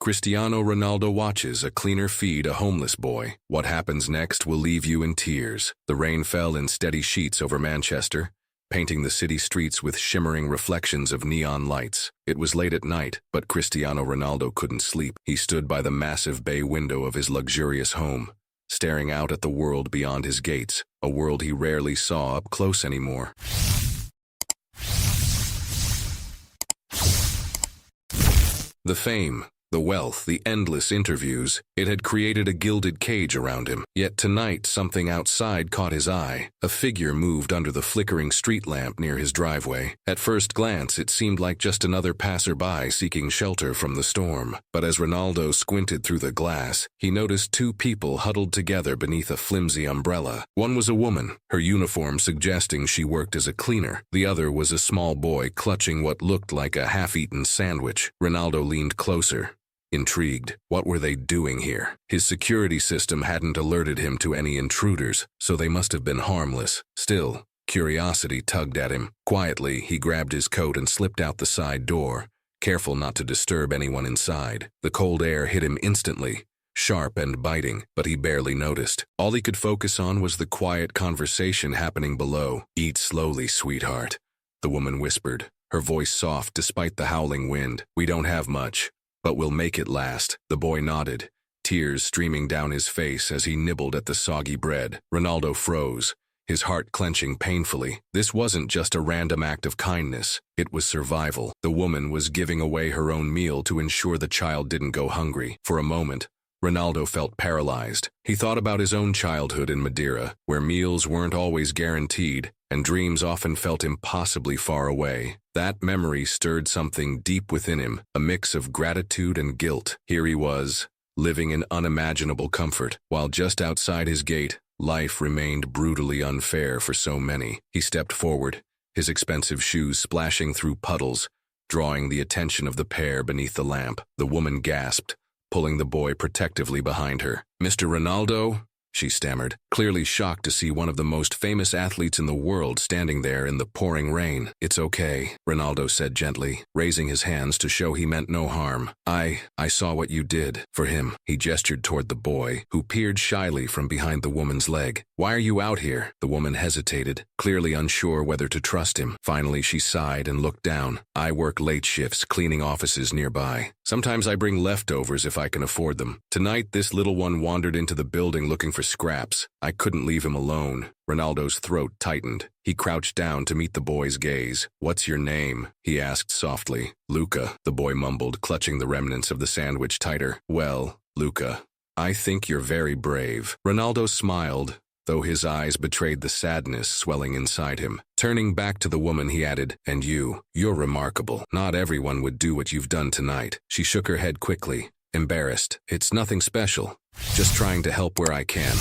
Cristiano Ronaldo watches a cleaner feed a homeless boy. What happens next will leave you in tears. The rain fell in steady sheets over Manchester, painting the city streets with shimmering reflections of neon lights. It was late at night, but Cristiano Ronaldo couldn't sleep. He stood by the massive bay window of his luxurious home, staring out at the world beyond his gates, a world he rarely saw up close anymore. The fame, the wealth, the endless interviews, it had created a gilded cage around him. Yet tonight, something outside caught his eye. A figure moved under the flickering street lamp near his driveway. At first glance, it seemed like just another passerby seeking shelter from the storm. But as Ronaldo squinted through the glass, he noticed two people huddled together beneath a flimsy umbrella. One was a woman, her uniform suggesting she worked as a cleaner. The other was a small boy clutching what looked like a half-eaten sandwich. Ronaldo leaned closer, intrigued. What were they doing here? His security system hadn't alerted him to any intruders, so they must have been harmless. Still, curiosity tugged at him. Quietly, he grabbed his coat and slipped out the side door, careful not to disturb anyone inside. The cold air hit him instantly, sharp and biting, but he barely noticed. All he could focus on was the quiet conversation happening below. "Eat slowly, sweetheart," the woman whispered, her voice soft despite the howling wind. "We don't have much, but we'll make it last." The boy nodded, tears streaming down his face as he nibbled at the soggy bread. Ronaldo froze, his heart clenching painfully. This wasn't just a random act of kindness, it was survival. The woman was giving away her own meal to ensure the child didn't go hungry. For a moment, Ronaldo felt paralyzed. He thought about his own childhood in Madeira, where meals weren't always guaranteed, and dreams often felt impossibly far away. That memory stirred something deep within him, a mix of gratitude and guilt. Here he was, living in unimaginable comfort, while just outside his gate, life remained brutally unfair for so many. He stepped forward, his expensive shoes splashing through puddles, drawing the attention of the pair beneath the lamp. The woman gasped, pulling the boy protectively behind her. "Mr. Ronaldo?" she stammered, clearly shocked to see one of the most famous athletes in the world standing there in the pouring rain. "It's okay," Ronaldo said gently, raising his hands to show he meant no harm. I saw what you did for him." He gestured toward the boy, who peered shyly from behind the woman's leg. "Why are you out here?" The woman hesitated, clearly unsure whether to trust him. Finally, she sighed and looked down. "I work late shifts cleaning offices nearby. Sometimes I bring leftovers if I can afford them. Tonight, this little one wandered into the building looking for scraps. I couldn't leave him alone." Ronaldo's throat tightened. He crouched down to meet the boy's gaze. "What's your name?" he asked softly. "Luca," the boy mumbled, clutching the remnants of the sandwich tighter. "Well, Luca, I think you're very brave." Ronaldo smiled, though his eyes betrayed the sadness swelling inside him. Turning back to the woman, he added, "And you're remarkable. Not everyone would do what you've done tonight." She shook her head quickly, embarrassed. "It's nothing special, just trying to help where I can."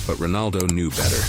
But Ronaldo knew better.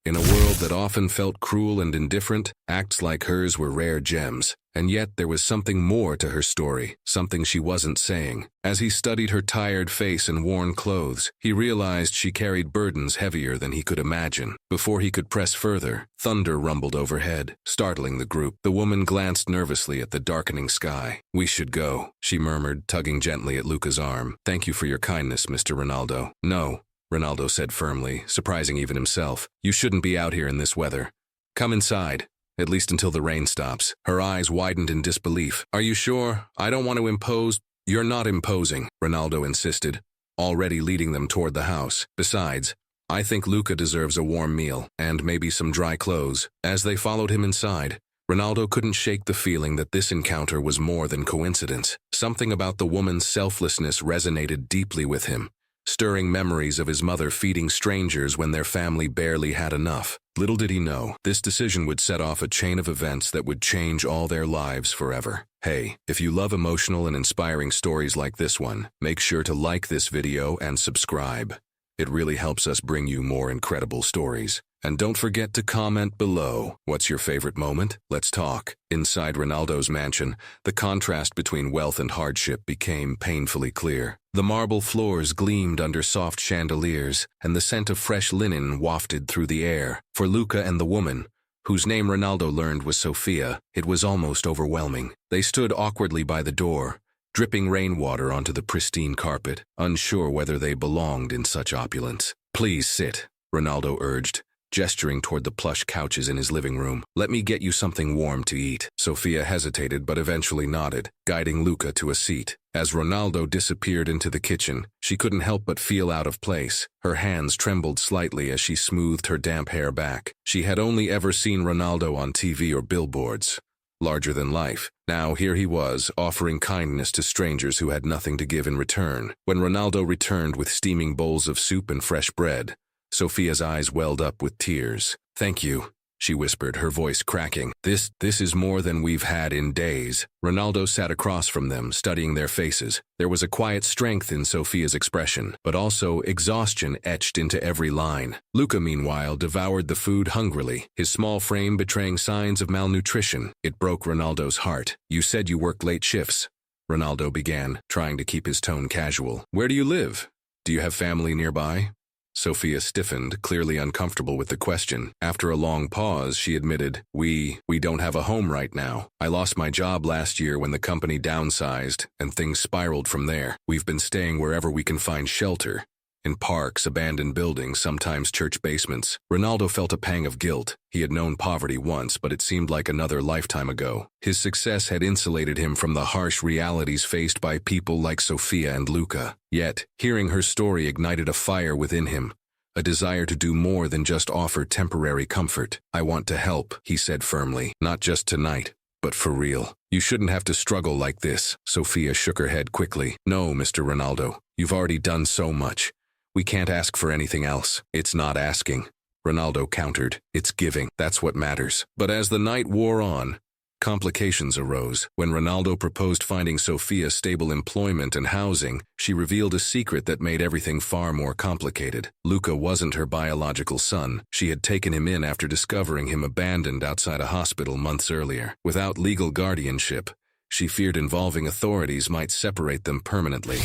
In a world that often felt cruel and indifferent, acts like hers were rare gems. And yet there was something more to her story, something she wasn't saying. As he studied her tired face and worn clothes, he realized she carried burdens heavier than he could imagine. Before he could press further, thunder rumbled overhead, startling the group. The woman glanced nervously at the darkening sky. "We should go," she murmured, tugging gently at Luca's arm. "Thank you for your kindness, Mr. Ronaldo." "No," Ronaldo said firmly, surprising even himself. "You shouldn't be out here in this weather. Come inside, at least until the rain stops." Her eyes widened in disbelief. "Are you sure? I don't want to impose." "You're not imposing," Ronaldo insisted, already leading them toward the house. "Besides, I think Luca deserves a warm meal, and maybe some dry clothes." As they followed him inside, Ronaldo couldn't shake the feeling that this encounter was more than coincidence. Something about the woman's selflessness resonated deeply with him, stirring memories of his mother feeding strangers when their family barely had enough. Little did he know, this decision would set off a chain of events that would change all their lives forever. Hey, if you love emotional and inspiring stories like this one, make sure to like this video and subscribe. It really helps us bring you more incredible stories. And don't forget to comment below. What's your favorite moment? Let's talk. Inside Ronaldo's mansion, the contrast between wealth and hardship became painfully clear. The marble floors gleamed under soft chandeliers, and the scent of fresh linen wafted through the air. For Luca and the woman, whose name Ronaldo learned was Sofia, it was almost overwhelming. They stood awkwardly by the door, dripping rainwater onto the pristine carpet, unsure whether they belonged in such opulence. "Please sit," Ronaldo urged, gesturing toward the plush couches in his living room. "Let me get you something warm to eat." Sofia hesitated but eventually nodded, guiding Luca to a seat. As Ronaldo disappeared into the kitchen, she couldn't help but feel out of place. Her hands trembled slightly as she smoothed her damp hair back. She had only ever seen Ronaldo on TV or billboards, larger than life. Now here he was, offering kindness to strangers who had nothing to give in return. When Ronaldo returned with steaming bowls of soup and fresh bread, Sofia's eyes welled up with tears. "Thank you," she whispered, her voice cracking. This is more than we've had in days." Ronaldo sat across from them, studying their faces. There was a quiet strength in Sofia's expression, but also exhaustion etched into every line. Luca, meanwhile, devoured the food hungrily, his small frame betraying signs of malnutrition. It broke Ronaldo's heart. "You said you work late shifts," Ronaldo began, trying to keep his tone casual. "Where do you live? Do you have family nearby?" Sofia stiffened, clearly uncomfortable with the question. After a long pause, she admitted, We don't have a home right now. I lost my job last year when the company downsized, and things spiraled from there. We've been staying wherever we can find shelter. In parks, abandoned buildings, sometimes church basements." Ronaldo felt a pang of guilt. He had known poverty once, but it seemed like another lifetime ago. His success had insulated him from the harsh realities faced by people like Sofia and Luca. Yet, hearing her story ignited a fire within him, a desire to do more than just offer temporary comfort. "I want to help," he said firmly. "Not just tonight, but for real. You shouldn't have to struggle like this." Sofia shook her head quickly. "No, Mr. Ronaldo. You've already done so much. We can't ask for anything else." "It's not asking," Ronaldo countered. "It's giving. That's what matters." But as the night wore on, complications arose. When Ronaldo proposed finding Sofia stable employment and housing, she revealed a secret that made everything far more complicated. Luca wasn't her biological son. She had taken him in after discovering him abandoned outside a hospital months earlier. Without legal guardianship, she feared involving authorities might separate them permanently.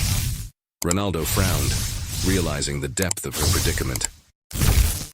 Ronaldo frowned, realizing the depth of her predicament.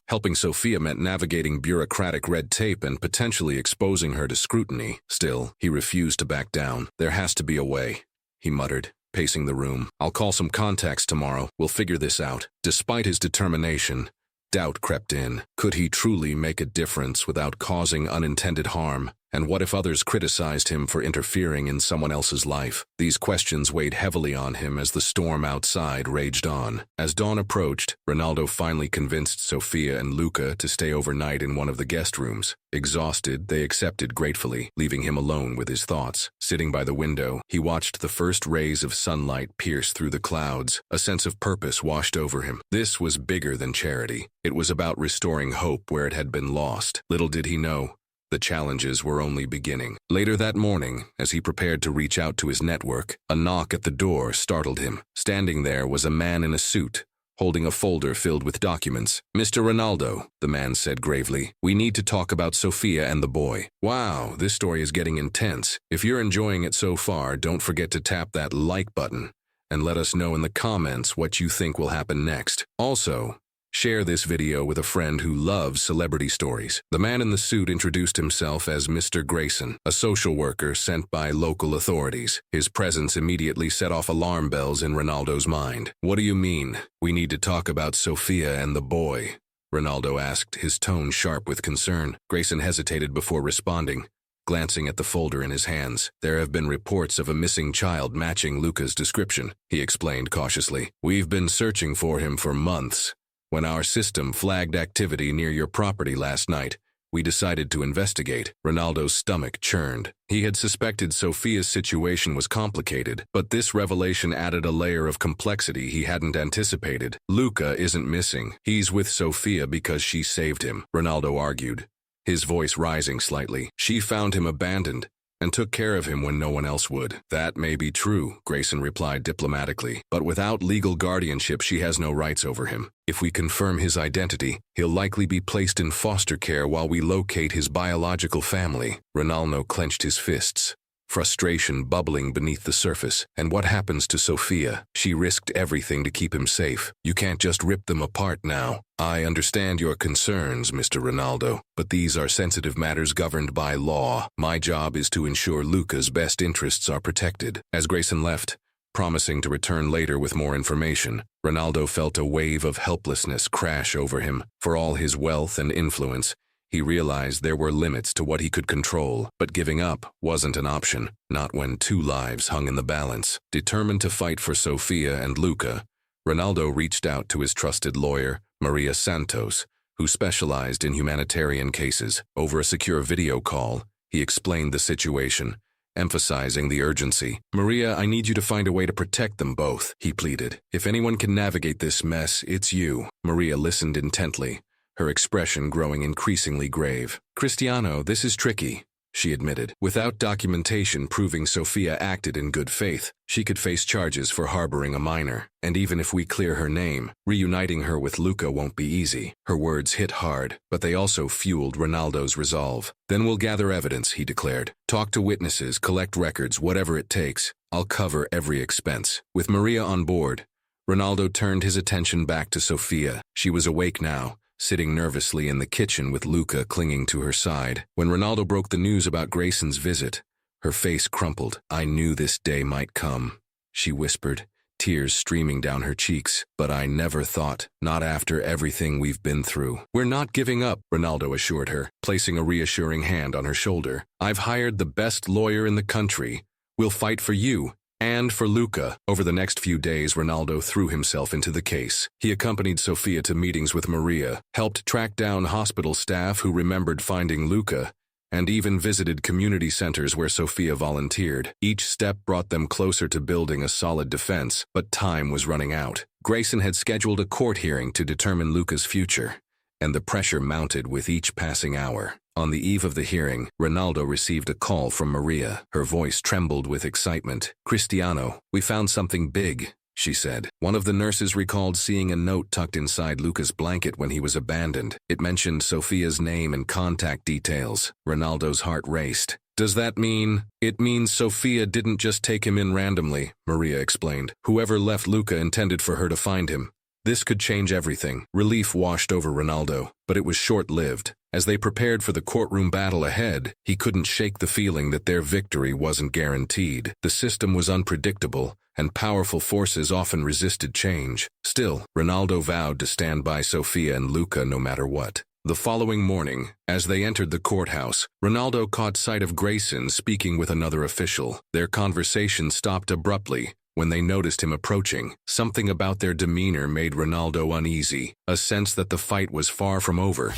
Helping Sofia meant navigating bureaucratic red tape and potentially exposing her to scrutiny. Still, he refused to back down. "There has to be a way," he muttered, pacing the room. "I'll call some contacts tomorrow. We'll figure this out." Despite his determination, doubt crept in. Could he truly make a difference without causing unintended harm? And what if others criticized him for interfering in someone else's life? These questions weighed heavily on him as the storm outside raged on. As dawn approached, Ronaldo finally convinced Sofia and Luca to stay overnight in one of the guest rooms. Exhausted, they accepted gratefully, leaving him alone with his thoughts. Sitting by the window, he watched the first rays of sunlight pierce through the clouds. A sense of purpose washed over him. This was bigger than charity. It was about restoring hope where it had been lost. Little did he know, the challenges were only beginning. Later that morning, as he prepared to reach out to his network, a knock at the door startled him. Standing there was a man in a suit, holding a folder filled with documents. "Mr. Ronaldo," the man said gravely, "we need to talk about Sofia and the boy." Wow, this story is getting intense. If you're enjoying it so far, don't forget to tap that like button and let us know in the comments what you think will happen next. Also, share this video with a friend who loves celebrity stories. The man in the suit introduced himself as Mr. Grayson, a social worker sent by local authorities. His presence immediately set off alarm bells in Ronaldo's mind. "What do you mean? We need to talk about Sofia and the boy?" Ronaldo asked, his tone sharp with concern. Grayson hesitated before responding, glancing at the folder in his hands. "There have been reports of a missing child matching Luca's description," he explained cautiously. "We've been searching for him for months. When our system flagged activity near your property last night, we decided to investigate." Ronaldo's stomach churned. He had suspected Sofia's situation was complicated, but this revelation added a layer of complexity he hadn't anticipated. "Luca isn't missing. He's with Sofia because she saved him," Ronaldo argued, his voice rising slightly. "She found him abandoned and took care of him when no one else would." "That may be true," Grayson replied diplomatically, "but without legal guardianship she has no rights over him. If we confirm his identity, he'll likely be placed in foster care while we locate his biological family." Ronaldo clenched his fists. frustration bubbling beneath the surface. And what happens to Sophia? She risked everything to keep him safe. You can't just rip them apart now. I understand your concerns, Mr. Ronaldo, but these are sensitive matters governed by law. My job is to ensure Luca's best interests are protected. As Grayson left, promising to return later with more information, Ronaldo felt a wave of helplessness crash over him. For all his wealth and influence, he realized there were limits to what he could control, but giving up wasn't an option, not when 2 lives hung in the balance. Determined to fight for Sophia and Luca, Ronaldo reached out to his trusted lawyer, Maria Santos, who specialized in humanitarian cases. Over a secure video call, he explained the situation, emphasizing the urgency. "Maria, I need you to find a way to protect them both," he pleaded. "If anyone can navigate this mess, it's you." Maria listened intently, her expression growing increasingly grave. "Cristiano, this is tricky," she admitted. "Without documentation proving Sophia acted in good faith, she could face charges for harboring a minor. And even if we clear her name, reuniting her with Luca won't be easy." Her words hit hard, but they also fueled Ronaldo's resolve. "Then we'll gather evidence," he declared. "Talk to witnesses, collect records, whatever it takes. I'll cover every expense." With Maria on board, Ronaldo turned his attention back to Sophia. She was awake now, sitting nervously in the kitchen with Luca clinging to her side. When Ronaldo broke the news about Grayson's visit, her face crumpled. "I knew this day might come," she whispered, tears streaming down her cheeks. "But I never thought, not after everything we've been through." "We're not giving up," Ronaldo assured her, placing a reassuring hand on her shoulder. "I've hired the best lawyer in the country. We'll fight for you and for Luca." Over the next few days, Ronaldo threw himself into the case. He accompanied Sophia to meetings with Maria, helped track down hospital staff who remembered finding Luca, and even visited community centers where Sophia volunteered. Each step brought them closer to building a solid defense, but time was running out. Grayson had scheduled a court hearing to determine Luca's future, and the pressure mounted with each passing hour. On the eve of the hearing, Ronaldo received a call from Maria. Her voice trembled with excitement. "Cristiano, we found something big," she said. "One of the nurses recalled seeing a note tucked inside Luca's blanket when he was abandoned. It mentioned Sophia's name and contact details." Ronaldo's heart raced. "Does that mean—" "It means Sophia didn't just take him in randomly," Maria explained. "Whoever left Luca intended for her to find him. This could change everything." Relief washed over Ronaldo, but it was short-lived. As they prepared for the courtroom battle ahead, he couldn't shake the feeling that their victory wasn't guaranteed. The system was unpredictable, and powerful forces often resisted change. Still, Ronaldo vowed to stand by Sophia and Luca no matter what. The following morning, as they entered the courthouse, Ronaldo caught sight of Grayson speaking with another official. Their conversation stopped abruptly when they noticed him approaching. Something about their demeanor made Ronaldo uneasy, a sense that the fight was far from over.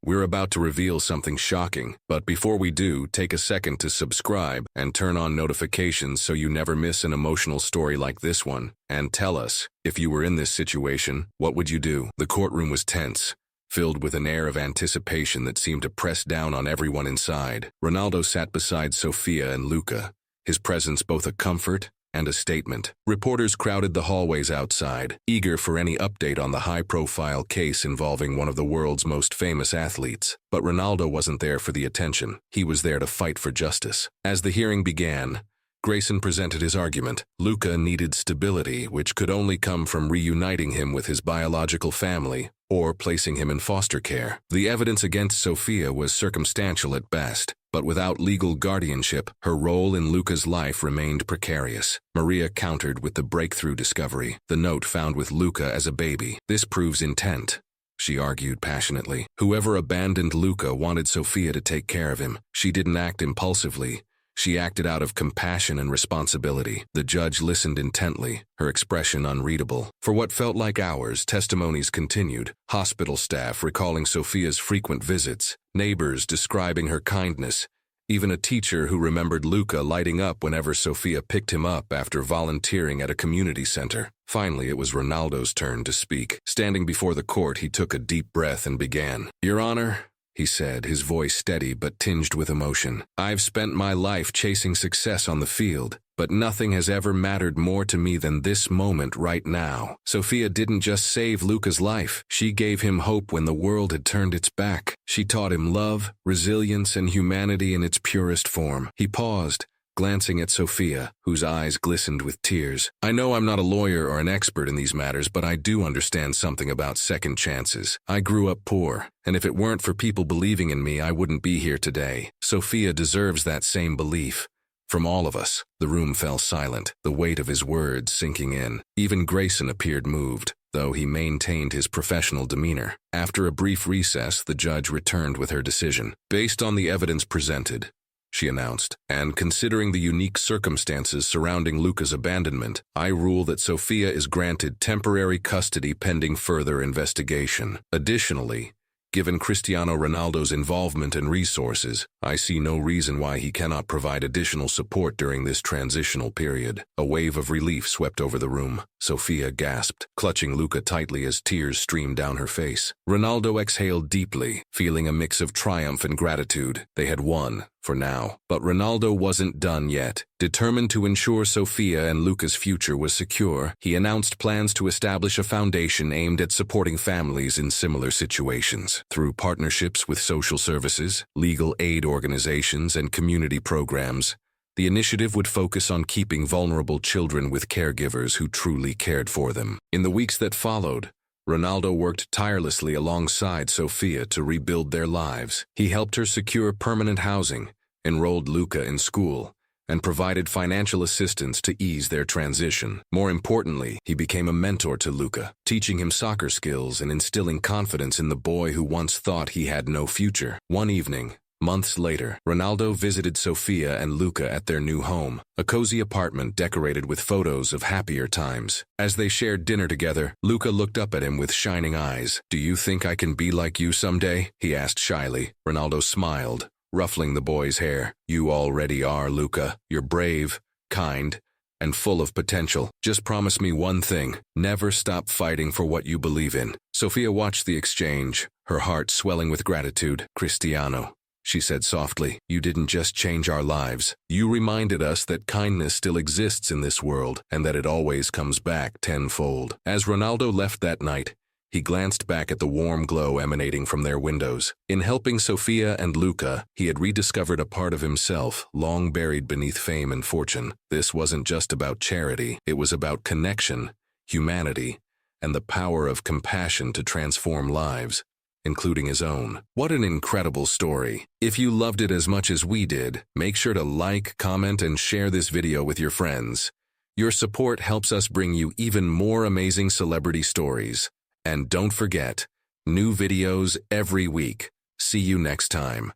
We're about to reveal something shocking, but before we do, take a second to subscribe and turn on notifications so you never miss an emotional story like this one. And tell us, if you were in this situation, what would you do? The courtroom was tense, filled with an air of anticipation that seemed to press down on everyone inside. Ronaldo sat beside Sophia and Luca, his presence both a comfort and a statement. Reporters crowded the hallways outside, eager for any update on the high-profile case involving one of the world's most famous athletes. But Ronaldo wasn't there for the attention. He was there to fight for justice. As the hearing began, Grayson presented his argument. Luca needed stability, which could only come from reuniting him with his biological family or placing him in foster care. The evidence against Sophia was circumstantial at best, but without legal guardianship, her role in Luca's life remained precarious. Maria countered with the breakthrough discovery, the note found with Luca as a baby. "This proves intent," she argued passionately. "Whoever abandoned Luca wanted Sophia to take care of him. She didn't act impulsively. She acted out of compassion and responsibility." The judge listened intently, her expression unreadable. For what felt like hours, testimonies continued. Hospital staff recalling Sophia's frequent visits, neighbors describing her kindness, even a teacher who remembered Luca lighting up whenever Sophia picked him up after volunteering at a community center. Finally, it was Ronaldo's turn to speak. Standing before the court, he took a deep breath and began. "Your Honor," he said, his voice steady but tinged with emotion, "I've spent my life chasing success on the field, but nothing has ever mattered more to me than this moment right now. Sophia didn't just save Luca's life. She gave him hope when the world had turned its back. She taught him love, resilience, and humanity in its purest form. He paused, glancing at Sophia, whose eyes glistened with tears. I know I'm not a lawyer or an expert in these matters, but I do understand something about second chances. I grew up poor, and if it weren't for people believing in me, I wouldn't be here today. Sophia deserves that same belief. From all of us. The room fell silent, the weight of his words sinking in. Even Grayson appeared moved, though he maintained his professional demeanor. After a brief recess, the judge returned with her decision. Based on the evidence presented, she announced, and considering the unique circumstances surrounding Luca's abandonment, I rule that Sophia is granted temporary custody pending further investigation. Additionally, given Cristiano Ronaldo's involvement and resources, I see no reason why he cannot provide additional support during this transitional period. A wave of relief swept over the room. Sophia gasped, clutching Luca tightly as tears streamed down her face. Ronaldo exhaled deeply, feeling a mix of triumph and gratitude. They had won, for now. But Ronaldo wasn't done yet. Determined to ensure Sophia and Luca's future was secure, he announced plans to establish a foundation aimed at supporting families in similar situations. Through partnerships with social services, legal aid organizations, and community programs, the initiative would focus on keeping vulnerable children with caregivers who truly cared for them. In the weeks that followed, Ronaldo worked tirelessly alongside Sophia to rebuild their lives. He helped her secure permanent housing, enrolled Luca in school, and provided financial assistance to ease their transition. More importantly, he became a mentor to Luca, teaching him soccer skills and instilling confidence in the boy who once thought he had no future. One evening, months later, Ronaldo visited Sophia and Luca at their new home, a cozy apartment decorated with photos of happier times. As they shared dinner together, Luca looked up at him with shining eyes. "Do you think I can be like you someday?" he asked shyly. Ronaldo smiled, ruffling the boy's hair. "You already are, Luca. You're brave, kind, and full of potential. Just promise me one thing. Never stop fighting for what you believe in." Sophia watched the exchange, her heart swelling with gratitude. "Cristiano," she said softly, "you didn't just change our lives. You reminded us that kindness still exists in this world and that it always comes back tenfold." As Ronaldo left that night, he glanced back at the warm glow emanating from their windows. In helping Sophia and Luca, he had rediscovered a part of himself long buried beneath fame and fortune. This wasn't just about charity. It was about connection, humanity, and the power of compassion to transform lives, including his own. What an incredible story. If you loved it as much as we did, make sure to like, comment, and share this video with your friends. Your support helps us bring you even more amazing celebrity stories. And don't forget, new videos every week. See you next time.